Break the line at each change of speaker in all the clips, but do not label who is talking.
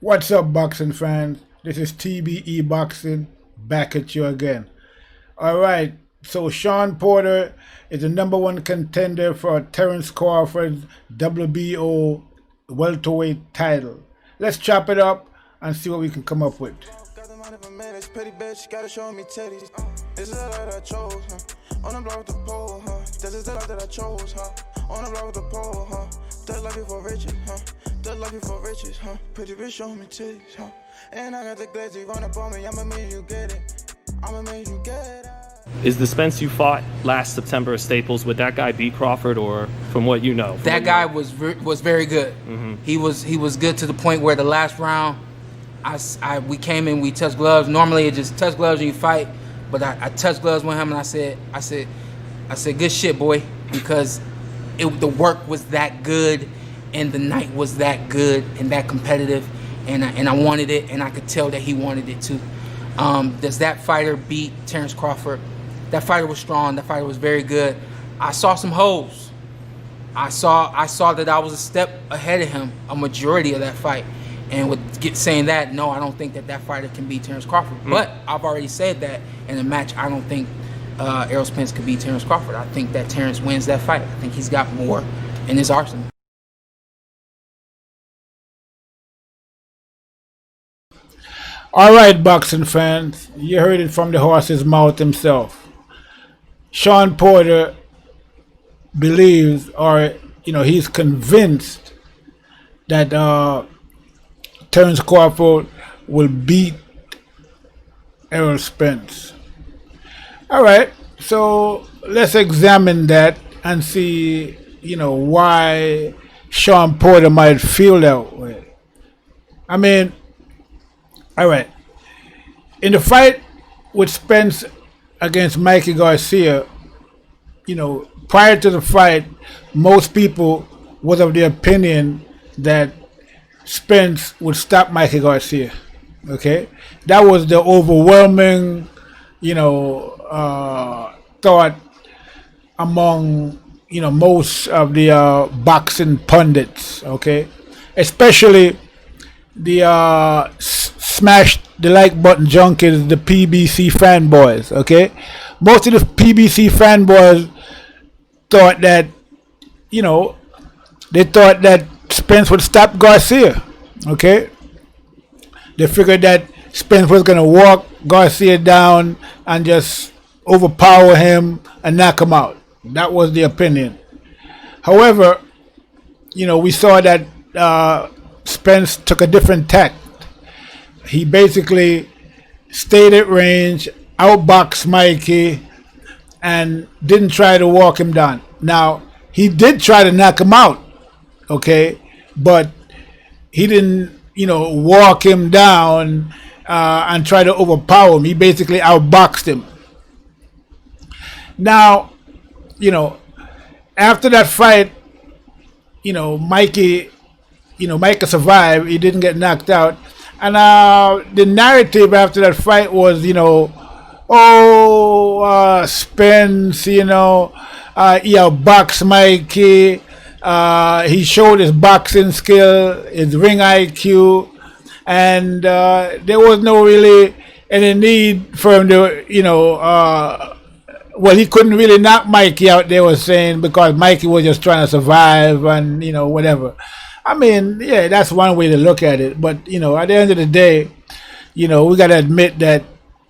What's up, boxing fans? This is TBE Boxing back at you again. Alright, so Shawn Porter is the #1 contender for Terence Crawford's WBO welterweight title. Let's chop it up and see what we can come up with.
Pretty bitch, gotta show me titties. This is the life that I chose, huh? On the block with the pole, huh? This is the life that I chose, huh? On the block with the pole, huh? That life for riches, huh? That life for riches, huh? Pretty bitch, show me titties, huh? And I got the glaze, run up on me, I'ma make you get it. I'ma make you get it.
Is the Spence you fought last September at Staples, would that guy beat Crawford, or from what you know?
That guy was very good.
Mm-hmm.
He was good to the point where the last round, we came in, we touched gloves. Normally it just touch gloves and you fight, but I touched gloves with him and I said, good shit, boy, because the work was that good and the night was that good and that competitive, and I wanted it, and I could tell that he wanted it too. Does that fighter beat Terence Crawford? That fighter was strong. That fighter was very good. I saw some holes. I saw that I was a step ahead of him a majority of that fight. And with saying that, no, I don't think that fighter can beat Terence Crawford. But I've already said that in a match, I don't think Errol Spence could beat Terence Crawford. I think that Terence wins that fight. I think he's got more in his arsenal.
All right, boxing fans, you heard it from the horse's mouth himself. Shawn Porter believes, or he's convinced that Terence Crawford will beat Errol Spence. All right, so let's examine that and see, why Shawn Porter might feel that way. I mean, all right, in the fight with Spence against Mikey Garcia, prior to the fight, most people was of the opinion that Spence would stop Mikey Garcia. Okay, that was the overwhelming, thought among most of the boxing pundits. Okay, especially the smash the like button junkies, the PBC fanboys. Okay, most of the PBC fanboys thought that they thought that Spence would stop Garcia. Okay, they figured that Spence was going to walk Garcia down and just overpower him and knock him out. That was the opinion. However, we saw that Spence took a different tact. He basically stayed at range, outboxed Mikey, and didn't try to walk him down. Now, he did try to knock him out, okay, but he didn't, walk him down and try to overpower him. He basically outboxed him. Now, after that fight, Mikey survived. He didn't get knocked out. And the narrative after that fight was, Spence, he outboxed Mikey. He showed his boxing skill, his ring IQ, and there was no really any need for him to, he couldn't really knock Mikey out, they were saying, because Mikey was just trying to survive and, whatever. I mean, yeah, that's one way to look at it. But, at the end of the day, we got to admit that,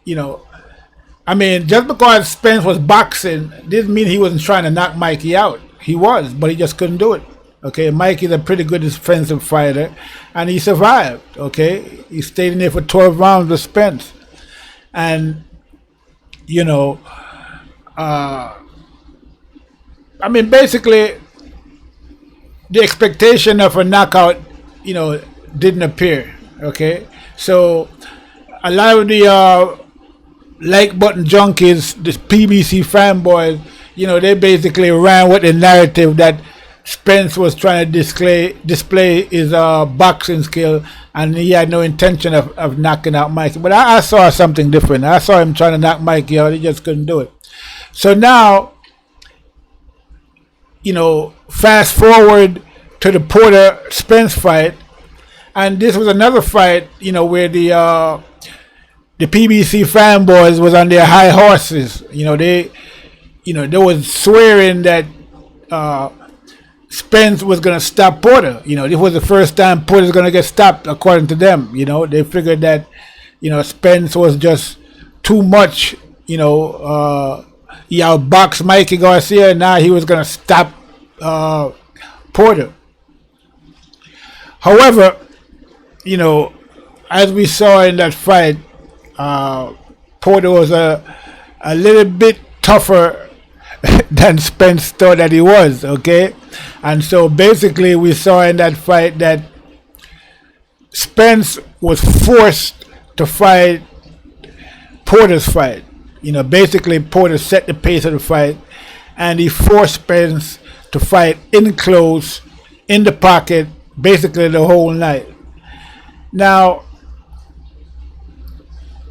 just because Spence was boxing didn't mean he wasn't trying to knock Mikey out. He was, but he just couldn't do it. Okay, Mikey's a pretty good defensive fighter, and he survived. Okay, he stayed in there for 12 rounds with Spence. And, basically, the expectation of a knockout, didn't appear. Okay, so a lot of the like button junkies, the PBC fanboys, they basically ran with the narrative that Spence was trying to display his boxing skill, and he had no intention of knocking out Mikey. But I saw something different. I saw him trying to knock Mikey out. He just couldn't do it. So now, fast forward to the Porter Spence fight, And this was another fight, where the PBC fanboys was on their high horses. They was swearing that Spence was gonna stop Porter. This was the first time Porter's gonna get stopped, according to them. They figured that, Spence was just too much. He outboxed Mikey Garcia, and now he was gonna stop Porter. However, as we saw in that fight, Porter was a little bit tougher than Spence thought that he was, okay? And so basically we saw in that fight that Spence was forced to fight Porter's fight. Basically Porter set the pace of the fight, and he forced Spence to fight in close, in the pocket, basically the whole night. Now,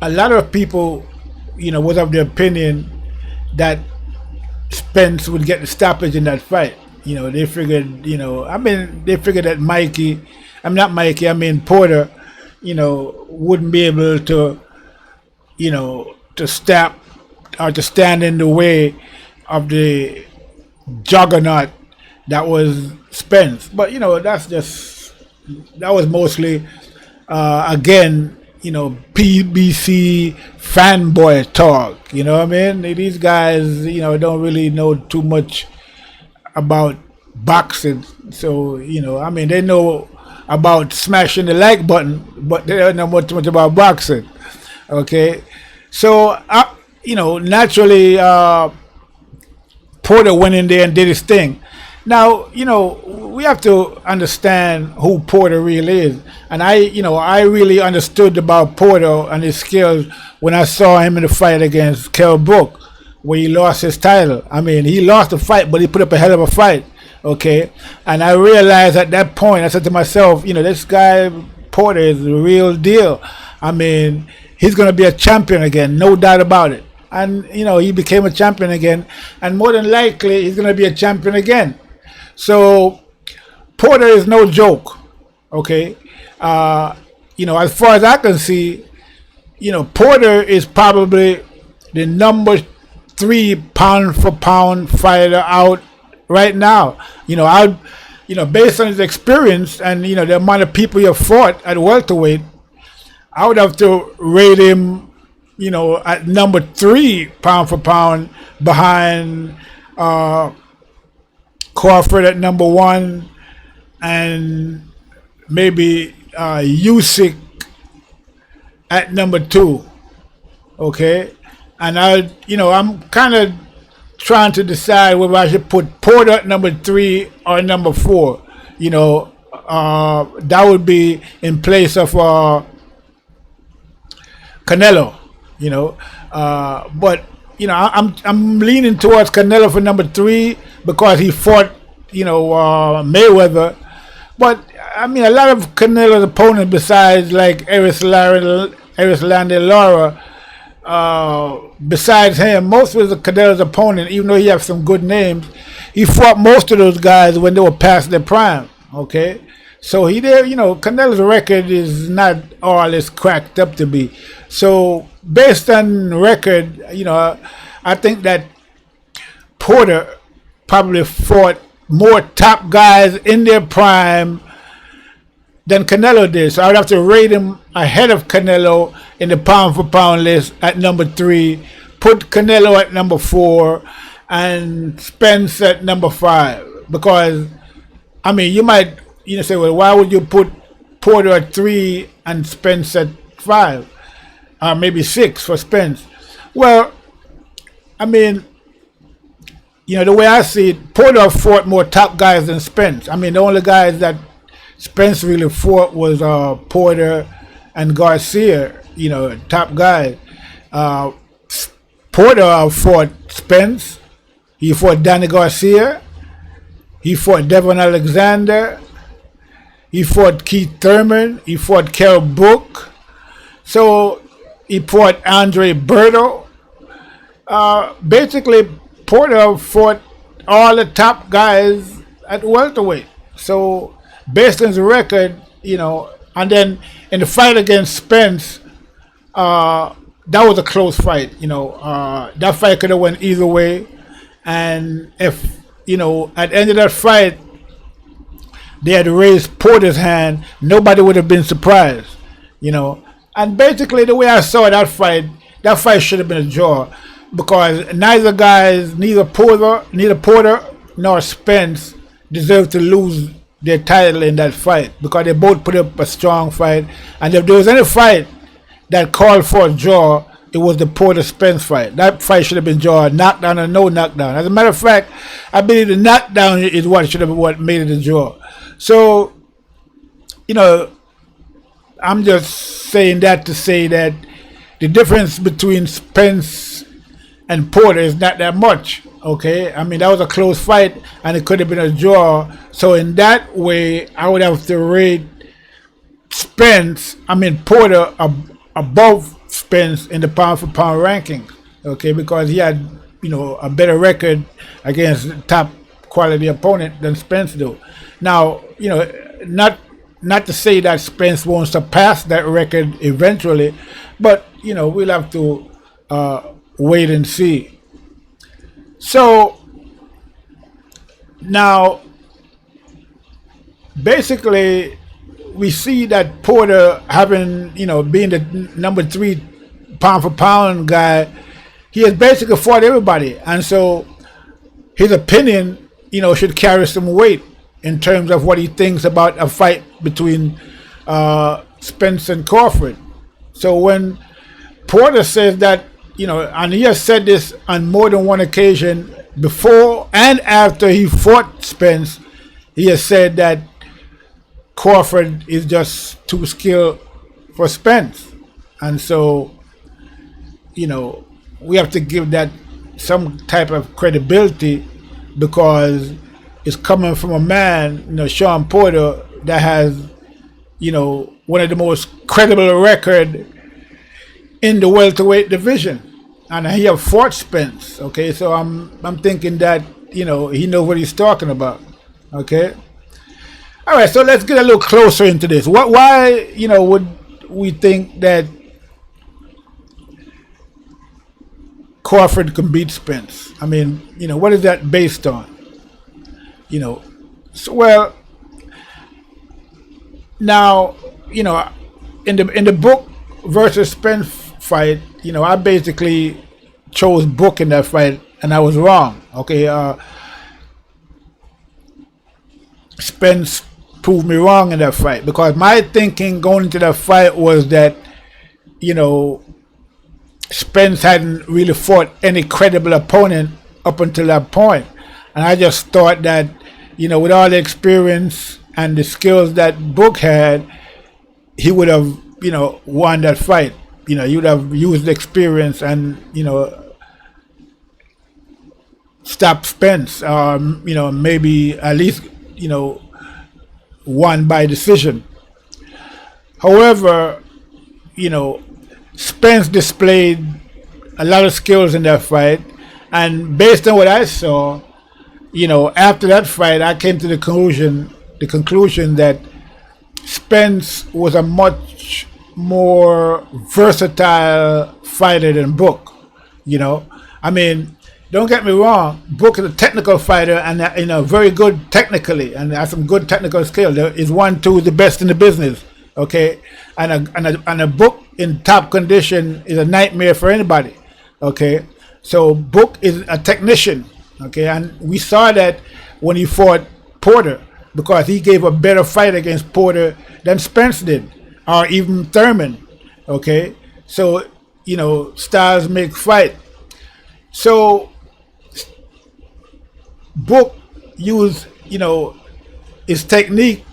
a lot of people, was of the opinion that Spence would get the stoppage in that fight. They figured, they figured that Porter, wouldn't be able to, to stop or to stand in the way of the juggernaut that was Spence. But, that was mostly, again, PBC fanboy talk. These guys, don't really know too much about boxing. So, they know about smashing the like button, but they don't know much about boxing. Okay? So, naturally, Porter went in there and did his thing. Now, we have to understand who Porter really is. And I really understood about Porter and his skills when I saw him in the fight against Kell Brook, where he lost his title. He lost the fight, but he put up a hell of a fight, okay? And I realized at that point, I said to myself, this guy, Porter, is the real deal. He's going to be a champion again, no doubt about it. And, he became a champion again. And more than likely, he's going to be a champion again. So, Porter is no joke, okay? As far as I can see, Porter is probably the number 3 pound for pound fighter out right now. Based on his experience and, the amount of people he have fought at welterweight, I would have to rate him, at number 3 pound for pound behind Crawford at number 1, and maybe Usyk at number 2. Okay, and I'm kind of trying to decide whether I should put Porter at number 3 or number 4. That would be in place of Canelo. But I'm leaning towards Canelo for number 3 because he fought, Mayweather. But a lot of Canelo's opponents, besides like Erislandy Lara, besides him, most of Canelo's opponent, even though he has some good names, he fought most of those guys when they were past their prime. Okay, so Canelo's record is not all it's cracked up to be. So based on record, I think that Porter probably fought more top guys in their prime than Canelo did. So I would have to rate him ahead of Canelo in the pound for pound list at number 3, put Canelo at number 4, and Spence at number 5. Because, you might say, well, why would you put Porter at 3 and Spence at 5? Or maybe 6 for Spence. Well, the way I see it, Porter fought more top guys than Spence. The only guys that Spence really fought was Porter and Garcia, top guys. Porter fought Spence. He fought Danny Garcia. He fought Devon Alexander. He fought Keith Thurman. He fought Kell Brook. So he fought Andre Berto. Basically, Porter fought all the top guys at welterweight. So based on his record, And then in the fight against Spence, that was a close fight. That fight could have went either way. And if, at the end of that fight, they had raised Porter's hand, nobody would have been surprised. And basically the way I saw that fight should have been a draw, because neither Porter nor Spence deserved to lose their title in that fight, because they both put up a strong fight. And if there was any fight that called for a draw, it was the Porter-Spence fight. That fight should have been drawn, knockdown or no knockdown. As a matter of fact, I believe the knockdown is what made it a draw. So, I'm just saying that to say that the difference between Spence and Porter is not that much. Okay, I mean, that was a close fight and it could have been a draw. So in that way, I would have to rate Porter above Spence in the pound for pound rankings. Okay, because he had, a better record against top quality opponent than Spence do. Now, not to say that Spence won't surpass that record eventually, but we'll have to wait and see. So now, basically, we see that Porter being the number 3 pound for pound guy, he has basically fought everybody, and so his opinion, should carry some weight in terms of what he thinks about a fight between Spence and Crawford. So when Porter says that, and he has said this on more than one occasion before and after he fought Spence, he has said that Crawford is just too skilled for Spence. And so, we have to give that some type of credibility, because it's coming from a man, Shawn Porter, that has, one of the most credible record in the welterweight division, and he have fought Spence. Okay, so I'm thinking that he knows what he's talking about. Okay, all right. So let's get a little closer into this. Why would we think that Crawford can beat Spence? I mean, what is that based on? Now, in the Book versus Spence fight, I basically chose Book in that fight, and I was wrong. Okay, Spence proved me wrong in that fight, because my thinking going into that fight was that, Spence hadn't really fought any credible opponent up until that point. And I just thought that, with all the experience and the skills that Book had, he would have, won that fight. He would have used the experience and, stopped Spence, maybe at least, won by decision. However, Spence displayed a lot of skills in that fight, and based on what I saw, after that fight, I came to the conclusion that Spence was a much more versatile fighter than Book. I mean, don't get me wrong, Book is a technical fighter and very good technically, and has some good technical skill. There is the best in the business. Okay, and a Book in top condition is a nightmare for anybody. Okay, so Book is a technician. Okay, and we saw that when he fought Porter, because he gave a better fight against Porter than Spence did, or even Thurman. Okay, so styles make fight. So Book used his technique,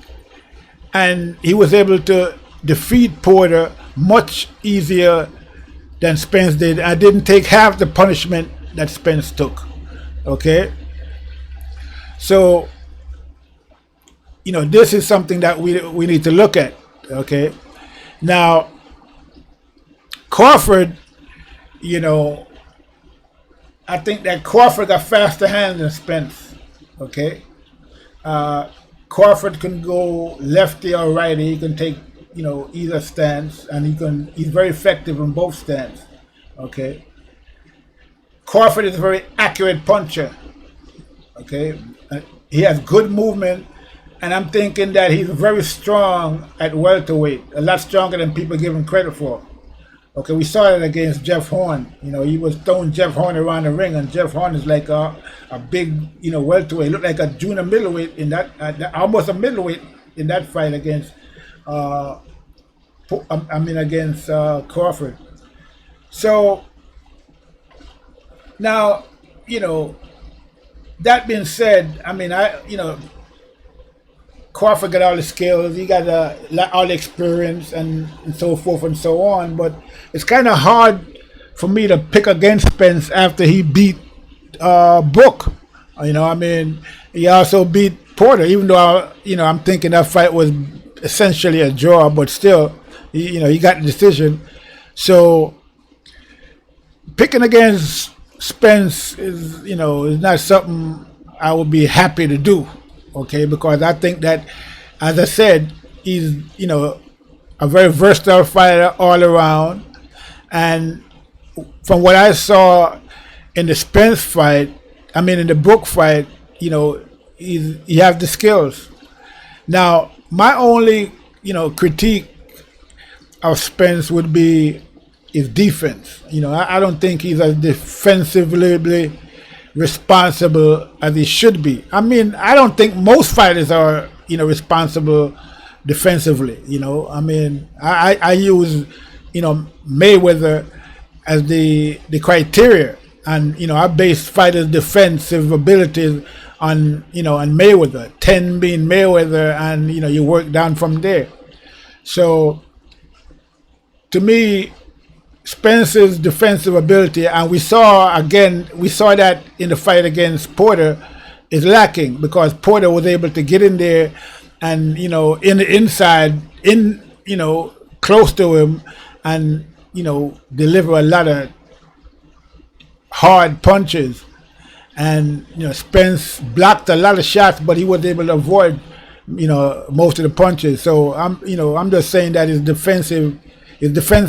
and he was able to defeat Porter much easier than Spence did. I didn't take half the punishment that Spence took. Okay, so this is something that we need to look at. Okay, now Crawford, I think that Crawford got faster hands than Spence. Okay, Crawford can go lefty or righty. He can take either stance, and he's very effective in both stances. Okay. Crawford is a very accurate puncher. Okay. He has good movement, and I'm thinking that he's very strong at welterweight, a lot stronger than people give him credit for. Okay, we saw it against Jeff Horn. He was throwing Jeff Horn around the ring, and Jeff Horn is like a big, welterweight. He looked like a junior middleweight in that, almost a middleweight in that fight against, against Crawford. So now, that being said, Crawford got all the skills, he got all the experience and so forth and so on, but it's kind of hard for me to pick against Spence after he beat Book. He also beat Porter, even though I'm thinking that fight was essentially a draw, but still, he got the decision. So picking against Spence is not something I would be happy to do. Okay, because I think that, as I said, he's a very versatile fighter all around, and from what I saw in the Spence fight, in the Book fight, he has the skills. Now, my only critique of Spence would be his defense. I don't think he's as defensively responsible as he should be. I don't think most fighters are, responsible defensively. I use, Mayweather as the criteria, and I base fighters' defensive abilities on, on Mayweather. 10 being Mayweather, and you work down from there. So, to me, Spence's defensive ability, and we saw that in the fight against Porter, is lacking because Porter was able to get in there and in the inside, close to him, and deliver a lot of hard punches. And Spence blocked a lot of shots, but he was able to avoid most of the punches. So I'm just saying that his defensive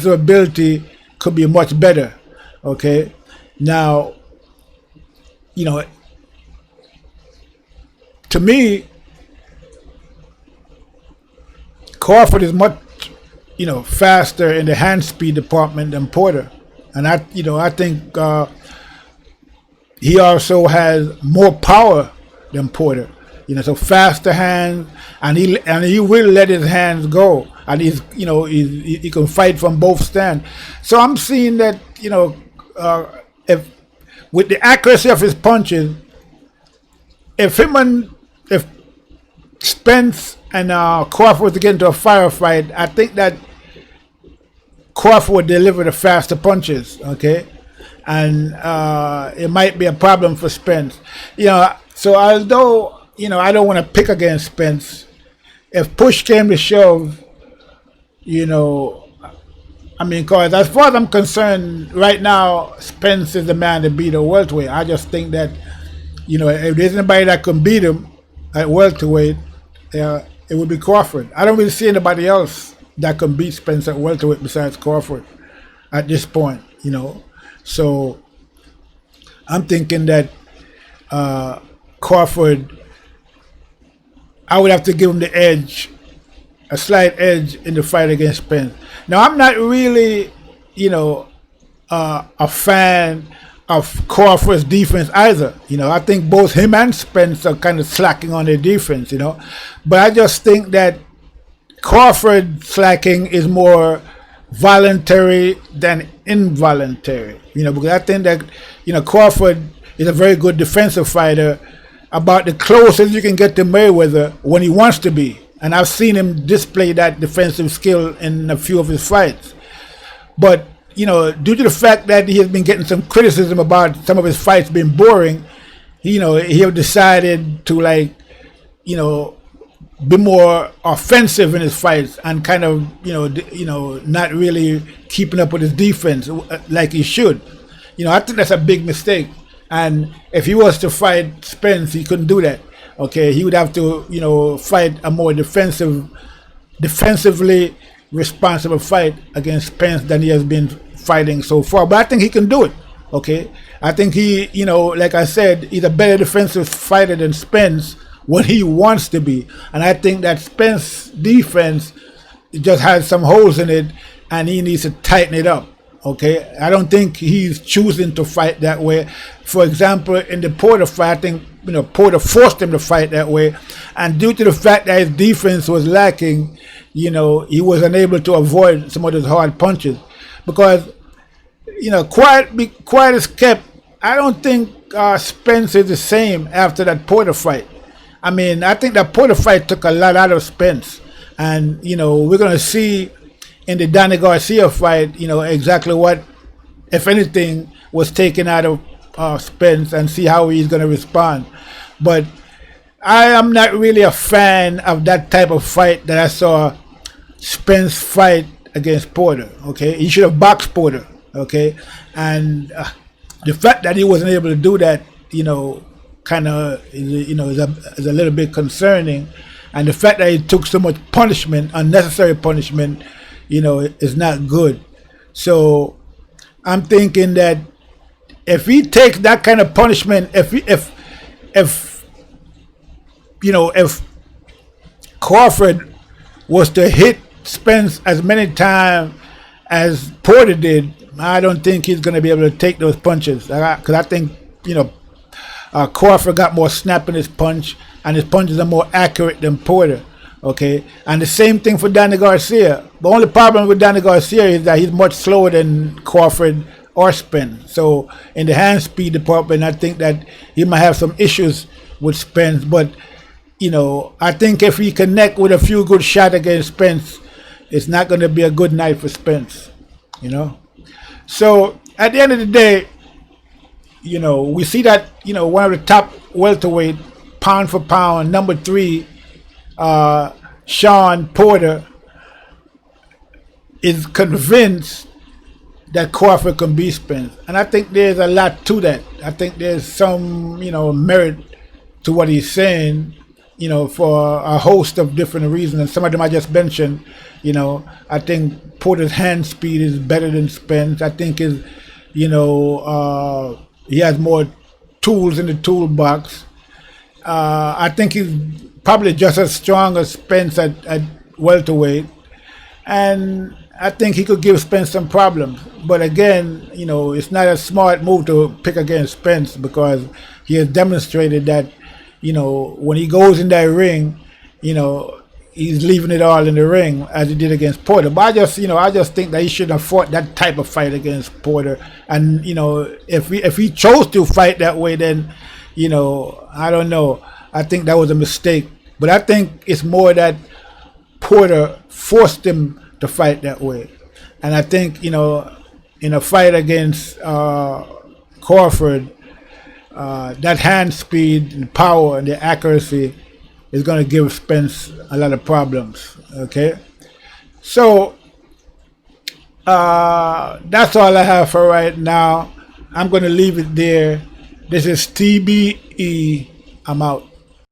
ability could be much better. Okay, now to me, Crawford is much faster in the hand speed department than Porter, and I think he also has more power than Porter. So faster hands, and he will let his hands go, and he can fight from both stands. So I'm seeing that if with the accuracy of his punches, if Spence and Crawford to get into a firefight, I think that Crawford would deliver the faster punches. Okay, and it might be a problem for Spence. So although I don't want to pick against Spence, if push came to shove, because as far as I'm concerned, right now, Spence is the man to beat at welterweight. I just think that, if there's anybody that can beat him at welterweight, it would be Crawford. I don't really see anybody else that can beat Spence at welterweight besides Crawford at this point, So I'm thinking that Crawford, I would have to give him the edge, a slight edge in the fight against Spence. Now, I'm not really, a fan of Crawford's defense either. I think both him and Spence are kind of slacking on their defense, But I just think that Crawford slacking is more voluntary than involuntary, because I think that, Crawford is a very good defensive fighter, about the closest you can get to Mayweather when he wants to be. And I've seen him display that defensive skill in a few of his fights. But, due to the fact that he has been getting some criticism about some of his fights being boring, he have decided to be more offensive in his fights and kind of, not really keeping up with his defense like he should. I think that's a big mistake. And if he was to fight Spence, he couldn't do that. Okay, he would have to, fight a more defensively responsible fight against Spence than he has been fighting so far. But I think he can do it. Okay, I think he, you know, like I said, he's a better defensive fighter than Spence when he wants to be. And I think that Spence defense just has some holes in it, and he needs to tighten it up. Okay, I don't think he's choosing to fight that way. For example, in the Porter fight, I think, you know, Porter forced him to fight that way, and due to the fact that his defense was lacking, you know, he was unable to avoid some of those hard punches. Because, you know, quiet as kept, I don't think Spence is the same after that Porter fight. I mean, I think that Porter fight took a lot out of Spence, and, you know, we're gonna see in the Danny Garcia fight, you know, exactly what, if anything, was taken out of Spence, and see how he's going to respond. But I am not really a fan of that type of fight that I saw Spence fight against Porter. Okay, he should have boxed Porter. Okay, and the fact that he wasn't able to do that, you know, kind of, you know, is a little bit concerning. And the fact that he took so much punishment, unnecessary punishment, you know, is not good. So I'm thinking that if he takes that kind of punishment, if you know, if Crawford was to hit Spence as many times as Porter did, I don't think he's going to be able to take those punches. Because I think, you know, Crawford got more snap in his punch, and his punches are more accurate than Porter. Okay, and the same thing for Danny Garcia. The only problem with Danny Garcia is that he's much slower than Crawford or Spence. So in the hand speed department, I think that he might have some issues with Spence. But, you know, I think if he connect with a few good shots against Spence, it's not going to be a good night for Spence. You know, so at the end of the day, you know, we see that, you know, one of the top welterweight, pound for pound, number 3. Shawn Porter is convinced that Crawford can beat Spence, and I think there's a lot to that. I think there's some, you know, merit to what he's saying, you know, for a host of different reasons, and some of them I just mentioned. You know, I think Porter's hand speed is better than Spence. I think his, you know, he has more tools in the toolbox. I think he's probably just as strong as Spence at welterweight, and I think he could give Spence some problems. But again, you know, it's not a smart move to pick against Spence, because he has demonstrated that, you know, when he goes in that ring, you know, he's leaving it all in the ring, as he did against Porter. But I just think that he shouldn't have fought that type of fight against Porter. And, you know, if he chose to fight that way, then, you know, I don't know. I think that was a mistake. But I think it's more that Porter forced him to fight that way. And I think, you know, in a fight against Crawford, that hand speed and power and the accuracy is going to give Spence a lot of problems. Okay? So, that's all I have for right now. I'm going to leave it there. This is TBE. I'm out.